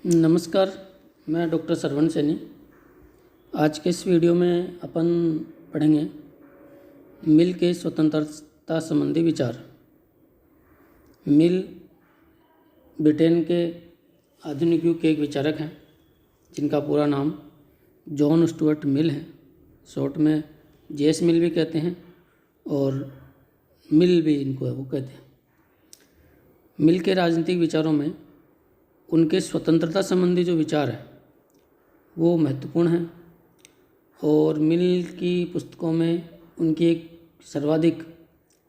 नमस्कार। मैं डॉक्टर सरवण सैनी। आज के इस वीडियो में अपन पढ़ेंगे मिल के स्वतंत्रता संबंधी विचार। मिल ब्रिटेन के आधुनिक युग के एक विचारक हैं जिनका पूरा नाम जॉन स्टुअर्ट मिल है। शॉर्ट में जेएस मिल भी कहते हैं और मिल भी इनको वो कहते हैं। मिल के राजनीतिक विचारों में उनके स्वतंत्रता संबंधी जो विचार है वो महत्वपूर्ण हैं और मिल की पुस्तकों में उनकी एक सर्वाधिक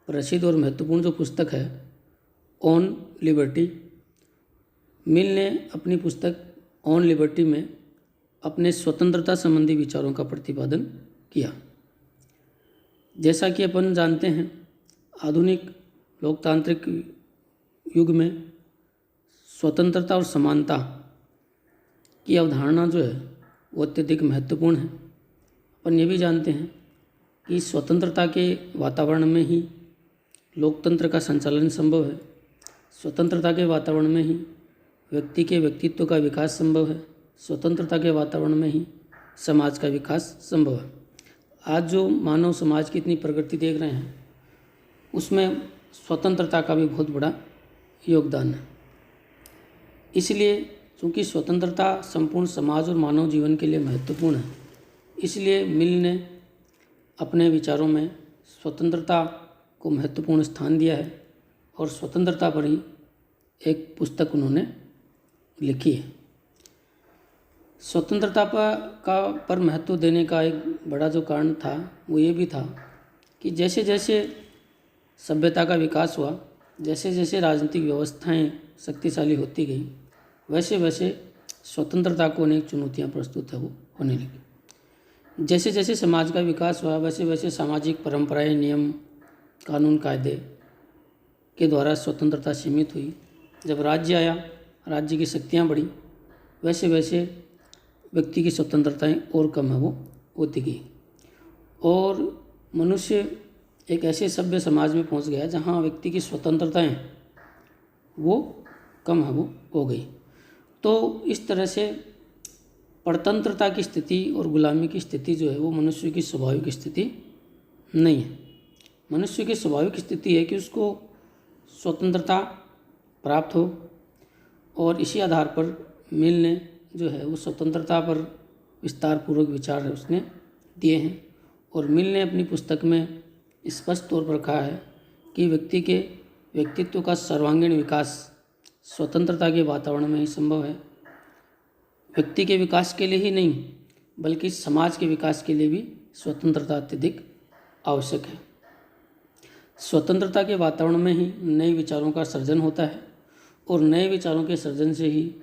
प्रसिद्ध और महत्वपूर्ण जो पुस्तक है ऑन लिबर्टी। मिल ने अपनी पुस्तक ऑन लिबर्टी में अपने स्वतंत्रता संबंधी विचारों का प्रतिपादन किया। जैसा कि अपन जानते हैं, आधुनिक लोकतांत्रिक युग में स्वतंत्रता और समानता की अवधारणा जो है वो अत्यधिक महत्वपूर्ण है। अपन ये भी जानते हैं कि स्वतंत्रता के वातावरण में ही लोकतंत्र का संचालन संभव है। स्वतंत्रता के वातावरण में ही व्यक्ति के व्यक्तित्व का विकास संभव है। स्वतंत्रता के वातावरण में ही समाज का विकास संभव है। आज जो मानव समाज की इतनी प्रगति देख रहे हैं उसमें स्वतंत्रता का भी बहुत बड़ा योगदान है। इसलिए चूँकि स्वतंत्रता संपूर्ण समाज और मानव जीवन के लिए महत्वपूर्ण है, इसलिए मिल ने अपने विचारों में स्वतंत्रता को महत्वपूर्ण स्थान दिया है और स्वतंत्रता पर ही एक पुस्तक उन्होंने लिखी है। स्वतंत्रता पर महत्व देने का एक बड़ा जो कारण था वो ये भी था कि जैसे जैसे सभ्यता का विकास हुआ, जैसे जैसे राजनीतिक व्यवस्थाएं शक्तिशाली होती गई, वैसे वैसे स्वतंत्रता को अनेक चुनौतियां प्रस्तुत है वो होने लगी। जैसे जैसे समाज का विकास हुआ वैसे वैसे सामाजिक परंपराएं, नियम, कानून, कायदे के द्वारा स्वतंत्रता सीमित हुई। जब राज्य आया, राज्य की शक्तियां बढ़ी, वैसे वैसे व्यक्ति की स्वतंत्रताएं और कम है वो होती गई और मनुष्य एक ऐसे सभ्य समाज में पहुंच गया जहां व्यक्ति की स्वतंत्रताएं वो कम है वो हो गई। तो इस तरह से परतंत्रता की स्थिति और गुलामी की स्थिति जो है वो मनुष्य की स्वाभाविक स्थिति नहीं है। मनुष्य की स्वाभाविक स्थिति है कि उसको स्वतंत्रता प्राप्त हो और इसी आधार पर मिल ने जो है वो स्वतंत्रता पर विस्तारपूर्वक विचार उसने दिए हैं और मिल ने अपनी पुस्तक में स्पष्ट तौर पर कहा है कि व्यक्ति के व्यक्तित्व का सर्वांगीण विकास स्वतंत्रता के वातावरण में ही संभव है। व्यक्ति के विकास के लिए ही नहीं बल्कि समाज के विकास के लिए भी स्वतंत्रता अत्यधिक आवश्यक है। स्वतंत्रता के वातावरण में ही नए विचारों का सृजन होता है और नए विचारों के सृजन से ही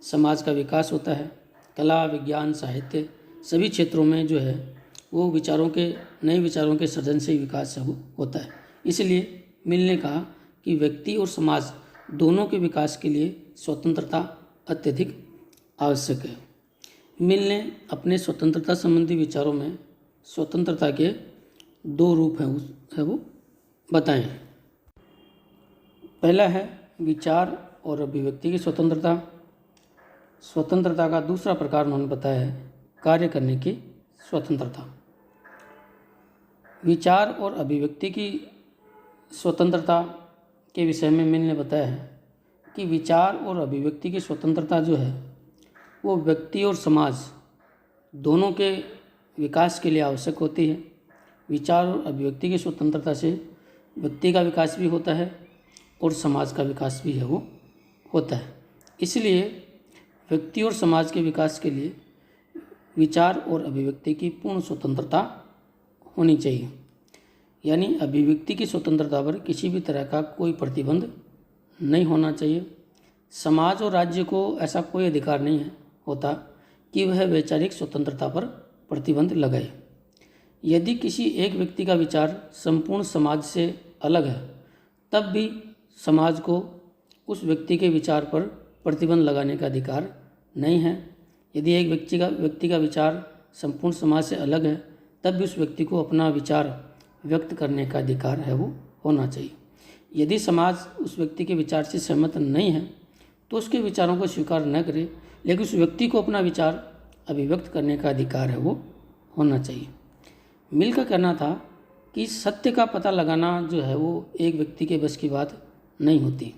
समाज का विकास होता है। कला, विज्ञान, साहित्य सभी क्षेत्रों में जो है वो नए विचारों के सृजन से ही विकास होता है। इसलिए मिल ने कहा कि व्यक्ति और समाज दोनों के विकास के लिए स्वतंत्रता अत्यधिक आवश्यक है। मिल ने अपने स्वतंत्रता संबंधी विचारों में स्वतंत्रता के दो रूप हैं वो बताए हैं। पहला है विचार और अभिव्यक्ति की स्वतंत्रता। स्वतंत्रता का दूसरा प्रकार उन्होंने बताया है कार्य करने की स्वतंत्रता। विचार और अभिव्यक्ति की स्वतंत्रता के विषय में मिल ने बताया है कि विचार और अभिव्यक्ति की स्वतंत्रता जो है वो व्यक्ति और समाज दोनों के विकास के लिए आवश्यक होती है। विचार और अभिव्यक्ति की स्वतंत्रता से व्यक्ति का विकास भी होता है और समाज का विकास भी है वो होता है। इसलिए व्यक्ति और समाज के विकास के लिए विचार और अभिव्यक्ति की पूर्ण स्वतंत्रता होनी चाहिए। यानी अभिव्यक्ति की स्वतंत्रता पर किसी भी तरह का कोई प्रतिबंध नहीं होना चाहिए। समाज और राज्य को ऐसा कोई अधिकार नहीं होता कि वह वैचारिक स्वतंत्रता पर प्रतिबंध लगाए। यदि किसी एक व्यक्ति का विचार संपूर्ण समाज से अलग है तब भी समाज को उस व्यक्ति के विचार पर प्रतिबंध लगाने का अधिकार नहीं है। यदि एक व्यक्ति का विचार संपूर्ण समाज से अलग है तब भी उस व्यक्ति को अपना विचार व्यक्त करने का अधिकार है वो होना चाहिए। यदि समाज उस व्यक्ति के विचार से सहमत नहीं है तो उसके विचारों को स्वीकार न करे, लेकिन उस व्यक्ति को अपना विचार अभिव्यक्त करने का अधिकार है वो होना चाहिए। मिल का कहना था कि सत्य का पता लगाना जो है वो एक व्यक्ति के बस की बात नहीं होती।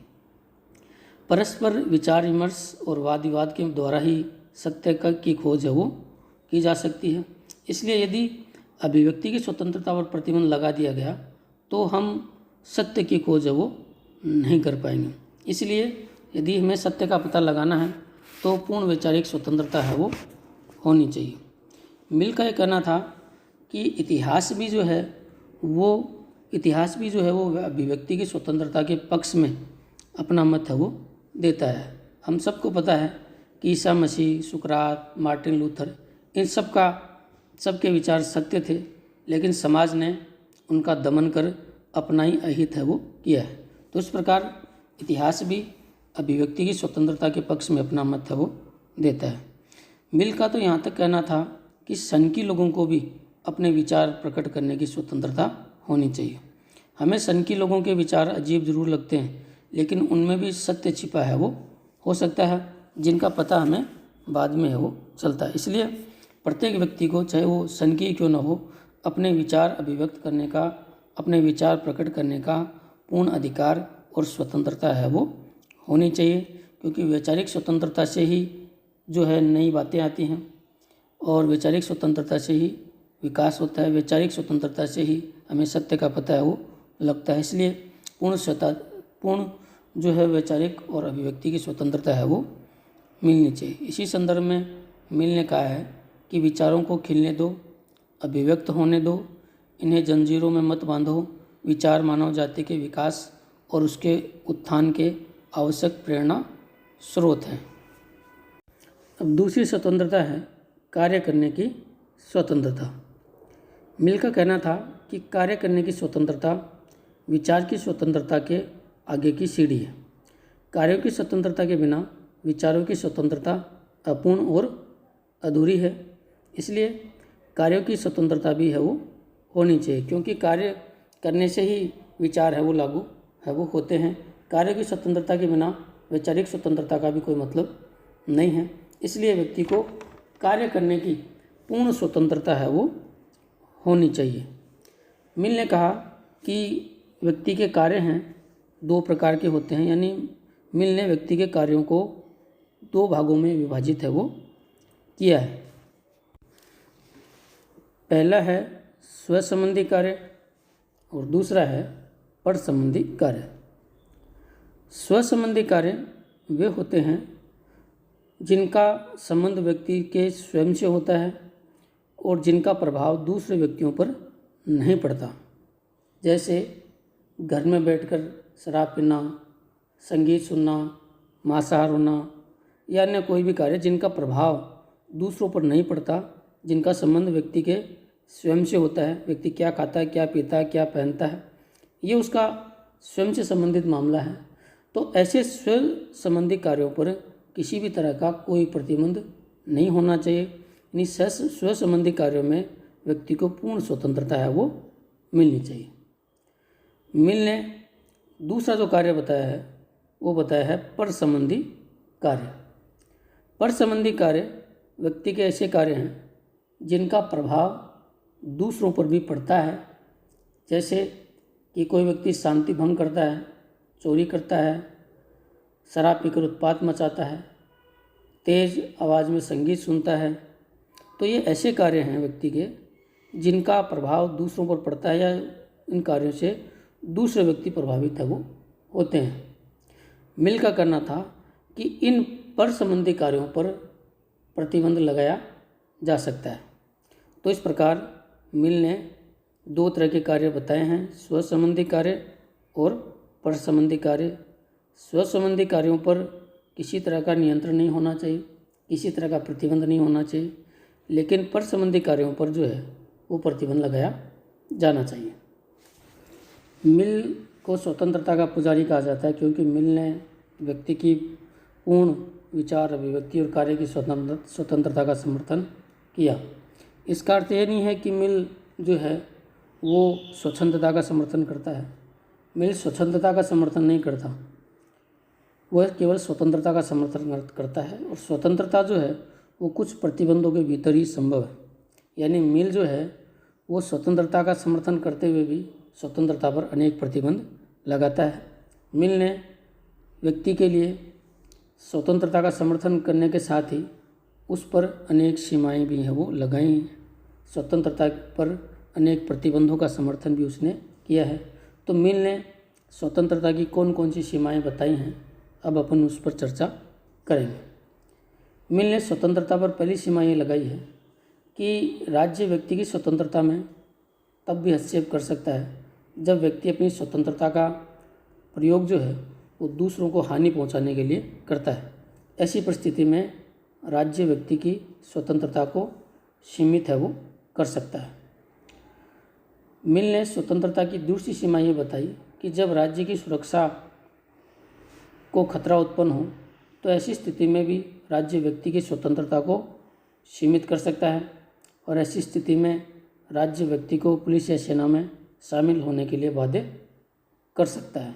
परस्पर विचार विमर्श और वाद विवाद के द्वारा ही सत्य की खोज है वो की जा सकती है। इसलिए यदि अभिव्यक्ति की स्वतंत्रता पर प्रतिबंध लगा दिया गया तो हम सत्य की खोज है वो नहीं कर पाएंगे। इसलिए यदि हमें सत्य का पता लगाना है तो पूर्ण वैचारिक स्वतंत्रता है वो होनी चाहिए। मिल का ये कहना था कि इतिहास भी जो है वो अभिव्यक्ति की स्वतंत्रता के पक्ष में अपना मत है वो देता है। हम सबको पता है कि ईसा मसीह, सुकरात, मार्टिन लूथर, इन सबके विचार सत्य थे, लेकिन समाज ने उनका दमन कर अपना ही अहित है वो किया है। तो इस प्रकार इतिहास भी अभिव्यक्ति की स्वतंत्रता के पक्ष में अपना मत है वो देता है। मिल का तो यहाँ तक कहना था कि सनकी लोगों को भी अपने विचार प्रकट करने की स्वतंत्रता होनी चाहिए। हमें सनकी लोगों के विचार अजीब जरूर लगते हैं, लेकिन उनमें भी सत्य छिपा है वो हो सकता है, जिनका पता हमें बाद में है वो चलता है। इसलिए प्रत्येक व्यक्ति को, चाहे वो सनकी क्यों न हो, अपने विचार अभिव्यक्त करने का, अपने विचार प्रकट करने का पूर्ण अधिकार और स्वतंत्रता है वो होनी चाहिए, क्योंकि वैचारिक स्वतंत्रता से ही जो है नई बातें आती हैं और वैचारिक स्वतंत्रता से ही विकास होता है। वैचारिक स्वतंत्रता से ही हमें सत्य का पता है वो लगता है। इसलिए पूर्ण जो है वैचारिक और अभिव्यक्ति की स्वतंत्रता है वो मिलनी चाहिए। इसी संदर्भ में मिल ने कहा है कि विचारों को खिलने दो, अभिव्यक्त होने दो, इन्हें जंजीरों में मत बांधो। विचार मानव जाति के विकास और उसके उत्थान के आवश्यक प्रेरणा स्रोत हैं। अब दूसरी स्वतंत्रता है कार्य करने की स्वतंत्रता। मिल का कहना था कि कार्य करने की स्वतंत्रता विचार की स्वतंत्रता के आगे की सीढ़ी है। कार्यों की स्वतंत्रता के बिना विचारों की स्वतंत्रता अपूर्ण और अधूरी है। इसलिए कार्यों की स्वतंत्रता भी है वो होनी चाहिए, क्योंकि कार्य करने से ही विचार है वो लागू है वो होते हैं। कार्य की स्वतंत्रता के बिना वैचारिक स्वतंत्रता का भी कोई मतलब नहीं है। इसलिए व्यक्ति को कार्य करने की पूर्ण स्वतंत्रता है वो होनी चाहिए। मिल ने कहा कि व्यक्ति के कार्य हैं दो प्रकार के होते हैं, यानी मिल ने व्यक्ति के कार्यों को दो भागों में विभाजित है वो किया है। पहला है स्व संबंधी कार्य और दूसरा है पर संबंधी कार्य। स्व संबंधी कार्य वे होते हैं जिनका संबंध व्यक्ति के स्वयं से होता है और जिनका प्रभाव दूसरे व्यक्तियों पर नहीं पड़ता, जैसे घर में बैठकर शराब पीना, संगीत सुनना, मांसाहार होना या अन्य कोई भी कार्य जिनका प्रभाव दूसरों पर नहीं पड़ता, जिनका संबंध व्यक्ति के स्वयं से होता है। व्यक्ति क्या खाता है, क्या पीता है, क्या पहनता है, ये उसका स्वयं से संबंधित मामला है। तो ऐसे स्व संबंधी कार्यों पर किसी भी तरह का कोई प्रतिबंध नहीं होना चाहिए। यानी स्व संबंधी कार्यों में व्यक्ति को पूर्ण स्वतंत्रता है वो मिलनी चाहिए। मिल ने दूसरा जो कार्य बताया है वो बताया है पर संबंधी कार्य। पर संबंधी कार्य व्यक्ति के ऐसे कार्य हैं जिनका प्रभाव दूसरों पर भी पड़ता है, जैसे कि कोई व्यक्ति शांति भंग करता है, चोरी करता है, शराब पीकर उत्पात मचाता है, तेज आवाज़ में संगीत सुनता है। तो ये ऐसे कार्य हैं व्यक्ति के जिनका प्रभाव दूसरों पर पड़ता है या इन कार्यों से दूसरे व्यक्ति प्रभावित है वो होते हैं। मिल का कहना था कि इन पर संबंधी कार्यों पर प्रतिबंध लगाया जा सकता है। तो इस प्रकार मिल ने दो तरह के कार्य बताए हैं, स्व संबंधी कार्य और पर संबंधी कार्य। स्व संबंधी कार्यों पर किसी तरह का नियंत्रण नहीं होना चाहिए, किसी तरह का प्रतिबंध नहीं होना चाहिए, लेकिन पर संबंधी कार्यों पर जो है वो प्रतिबंध लगाया जाना चाहिए। मिल को स्वतंत्रता का पुजारी कहा जाता है, क्योंकि मिल ने व्यक्ति की पूर्ण विचार, अभिव्यक्ति और कार्य की स्वतंत्रता का समर्थन किया। इसका अर्थ ये नहीं है कि मिल जो है वो स्वच्छंदता का समर्थन करता है। मिल स्वच्छंदता का समर्थन नहीं करता। वह केवल स्वतंत्रता का समर्थन करता है, और स्वतंत्रता जो है वो कुछ प्रतिबंधों के भीतर ही संभव है। यानी मिल जो है वो स्वतंत्रता का समर्थन करते हुए भी स्वतंत्रता पर अनेक प्रतिबंध लगाता है। मिल ने व्यक्ति के लिए स्वतंत्रता का समर्थन करने के साथ ही उस पर अनेक सीमाएं भी हैं वो लगाई हैं। स्वतंत्रता पर अनेक प्रतिबंधों का समर्थन भी उसने किया है। तो मिल ने स्वतंत्रता की कौन कौन सी सीमाएं बताई हैं, अब अपन उस पर चर्चा करेंगे। मिल ने स्वतंत्रता पर पहली सीमा ये लगाई है कि राज्य व्यक्ति की स्वतंत्रता में तब भी हस्तक्षेप कर सकता है जब व्यक्ति अपनी स्वतंत्रता का प्रयोग जो है वो दूसरों को हानि पहुंचाने के लिए करता है। ऐसी परिस्थिति में राज्य व्यक्ति की स्वतंत्रता को सीमित है वो कर सकता है। मिल ने स्वतंत्रता की दूसरी सीमा ये बताई कि जब राज्य की सुरक्षा को खतरा उत्पन्न हो तो ऐसी स्थिति में भी राज्य व्यक्ति की स्वतंत्रता को सीमित कर सकता है, और ऐसी स्थिति में राज्य व्यक्ति को पुलिस या सेना में शामिल होने के लिए बाध्य कर सकता है।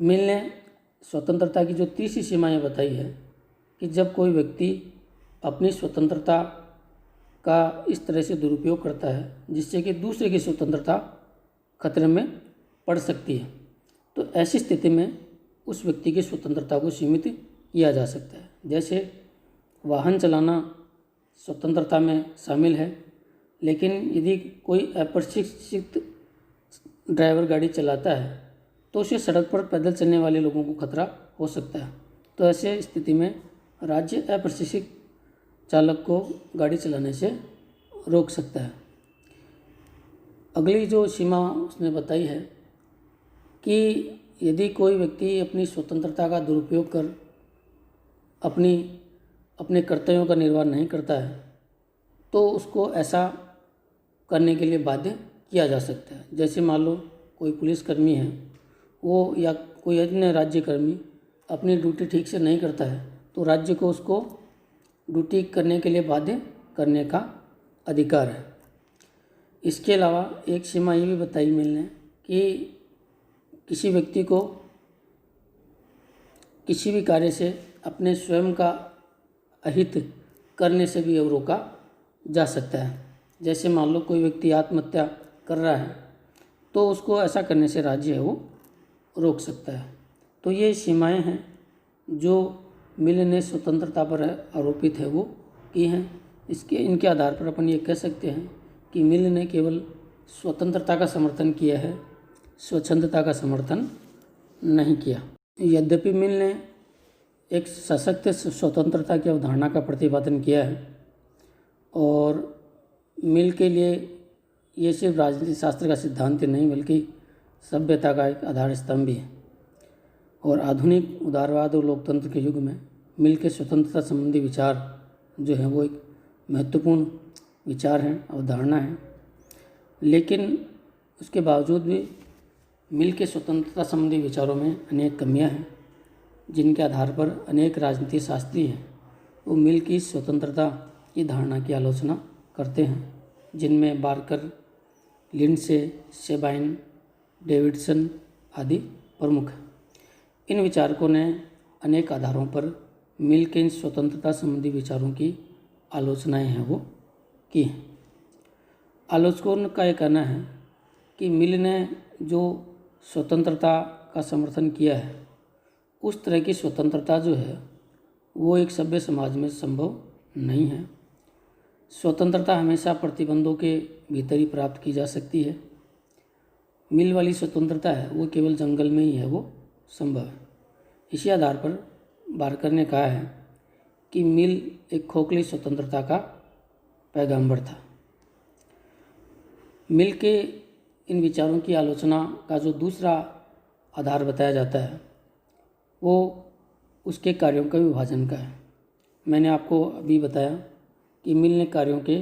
मिल ने स्वतंत्रता की जो तीसरी सीमाएं बताई है कि जब कोई व्यक्ति अपनी स्वतंत्रता का इस तरह से दुरुपयोग करता है जिससे कि दूसरे की स्वतंत्रता खतरे में पड़ सकती है, तो ऐसी स्थिति में उस व्यक्ति की स्वतंत्रता को सीमित किया जा सकता है। जैसे वाहन चलाना स्वतंत्रता में शामिल है, लेकिन यदि कोई अप्रशिक्षित ड्राइवर गाड़ी चलाता है तो उसे सड़क पर पैदल चलने वाले लोगों को खतरा हो सकता है। तो ऐसे स्थिति में राज्य अप्रशिक्षित चालक को गाड़ी चलाने से रोक सकता है। अगली जो सीमा उसने बताई है कि यदि कोई व्यक्ति अपनी स्वतंत्रता का दुरुपयोग कर अपने कर्तव्यों का निर्वाह नहीं करता है तो उसको ऐसा करने के लिए बाध्य किया जा सकता है। जैसे मान लो कोई पुलिसकर्मी है वो या कोई अन्य राज्यकर्मी अपनी ड्यूटी ठीक से नहीं करता है तो राज्य को उसको ड्यूटी करने के लिए बाध्य करने का अधिकार है। इसके अलावा एक सीमा ये भी बताई मिल ने कि किसी व्यक्ति को किसी भी कार्य से अपने स्वयं का अहित करने से भी रोका जा सकता है। जैसे मान लो कोई व्यक्ति आत्महत्या कर रहा है तो उसको ऐसा करने से राज्य है वो रोक सकता है। तो ये सीमाएं हैं जो मिल ने स्वतंत्रता पर आरोपित है वो की हैं। इनके आधार पर अपन ये कह सकते हैं कि मिल ने केवल स्वतंत्रता का समर्थन किया है, स्वच्छंदता का समर्थन नहीं किया। यद्यपि मिल ने एक सशक्त स्वतंत्रता की अवधारणा का प्रतिपादन किया है, और मिल के लिए ये सिर्फ राजनीति शास्त्र का सिद्धांत ही नहीं बल्कि सभ्यता का एक आधार स्तंभ भी है। और आधुनिक उदारवाद और लोकतंत्र के युग में मिल के स्वतंत्रता संबंधी विचार जो है वो एक महत्वपूर्ण विचार हैं, अवधारणा है। लेकिन उसके बावजूद भी मिल के स्वतंत्रता संबंधी विचारों में अनेक कमियां हैं, जिनके आधार पर अनेक राजनीति शास्त्री हैं वो मिल की स्वतंत्रता की धारणा की आलोचना करते हैं, जिनमें बार्कर, लिंडसे, सेबाइन, डेविडसन आदि प्रमुख हैं। इन विचारकों ने अनेक आधारों पर मिल के इन स्वतंत्रता संबंधी विचारों की आलोचनाएं हैं वो की हैं। आलोचकों का यह कहना है कि मिल ने जो स्वतंत्रता का समर्थन किया है उस तरह की स्वतंत्रता जो है वो एक सभ्य समाज में संभव नहीं है। स्वतंत्रता हमेशा प्रतिबंधों के भीतर ही प्राप्त की जा सकती है। मिल वाली स्वतंत्रता है वो केवल जंगल में ही है वो संभव है। इसी आधार पर बार्कर ने कहा है कि मिल एक खोखली स्वतंत्रता का पैगंबर था। मिल के इन विचारों की आलोचना का जो दूसरा आधार बताया जाता है वो उसके कार्यों का विभाजन का है। मैंने आपको अभी बताया कि मिल ने कार्यों के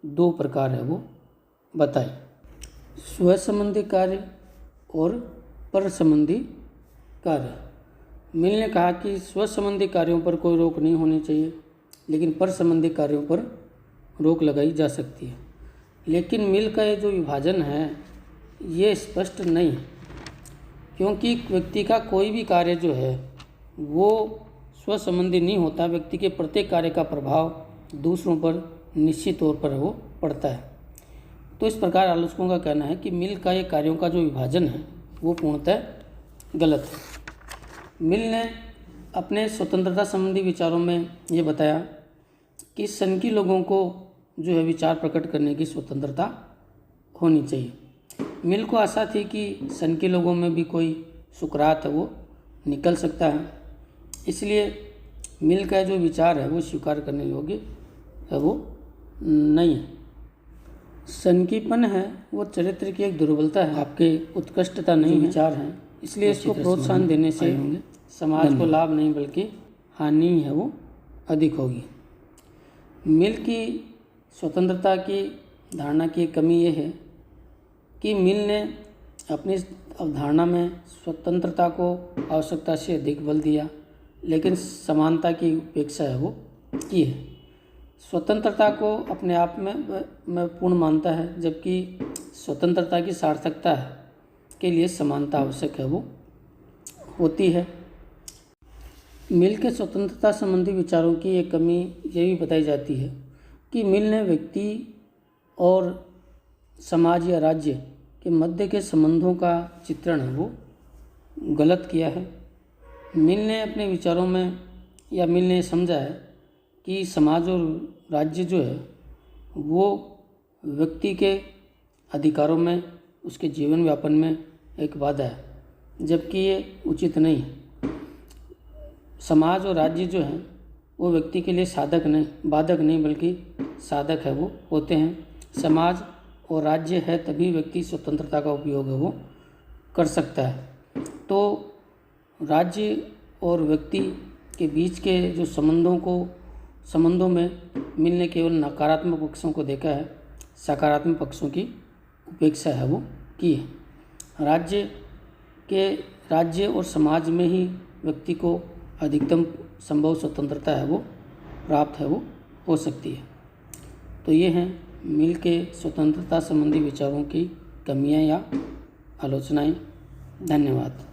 दो प्रकार है वो बताए, स्व संबंधी कार्य और पर संबंधी कार्य। मिल ने कहा कि स्व संबंधी कार्यों पर कोई रोक नहीं होनी चाहिए, लेकिन पर संबंधी कार्यों पर रोक लगाई जा सकती है। लेकिन मिल का ये जो विभाजन है ये स्पष्ट नहीं है। क्योंकि व्यक्ति का कोई भी कार्य जो है वो स्व संबंधी नहीं होता। व्यक्ति के प्रत्येक कार्य का प्रभाव दूसरों पर निश्चित तौर पर वो पड़ता है। तो इस प्रकार आलोचकों का कहना है कि मिल का ये कार्यों का जो विभाजन है वो पूर्णतः गलत है। मिल ने अपने स्वतंत्रता संबंधी विचारों में ये बताया कि सनकी लोगों को जो है विचार प्रकट करने की स्वतंत्रता होनी चाहिए। मिल को आशा थी कि सनकी लोगों में भी कोई सुकरात है वो निकल सकता है, इसलिए मिल का जो विचार है वो स्वीकार करने योग्य है वो नहीं है। सनकीपन है वो चरित्र की एक दुर्बलता है, आपके उत्कृष्टता नहीं विचार हैं, इसलिए इसको प्रोत्साहन देने से समाज को लाभ नहीं बल्कि हानि है वो अधिक होगी। मिल की स्वतंत्रता की धारणा की कमी ये है कि मिल ने अपनी अवधारणा में स्वतंत्रता को आवश्यकता से अधिक बल दिया, लेकिन समानता की उपेक्षा है वो की है। स्वतंत्रता को अपने आप में पूर्ण मानता है, जबकि स्वतंत्रता की सार्थकता के लिए समानता आवश्यक है वो होती है। मिल के स्वतंत्रता संबंधी विचारों की एक कमी ये भी बताई जाती है कि मिल ने व्यक्ति और समाज या राज्य के मध्य के संबंधों का चित्रण है वो गलत किया है। मिल ने अपने विचारों में या मिल ने समझा है कि समाज और राज्य जो है वो व्यक्ति के अधिकारों में, उसके जीवन व्यापन में एक बाधा है, जबकि ये उचित नहीं है। समाज और राज्य जो है वो व्यक्ति के लिए बाधक नहीं बल्कि साधक है वो होते हैं। समाज और राज्य है तभी व्यक्ति स्वतंत्रता का उपयोग है वो कर सकता है। तो राज्य और व्यक्ति के बीच के जो संबंधों में मिल ने केवल नकारात्मक पक्षों को देखा है, सकारात्मक पक्षों की उपेक्षा है वो की है। राज्य और समाज में ही व्यक्ति को अधिकतम संभव स्वतंत्रता है वो प्राप्त है वो हो सकती है। तो ये हैं मिल के स्वतंत्रता संबंधी विचारों की कमियां या आलोचनाएं। धन्यवाद।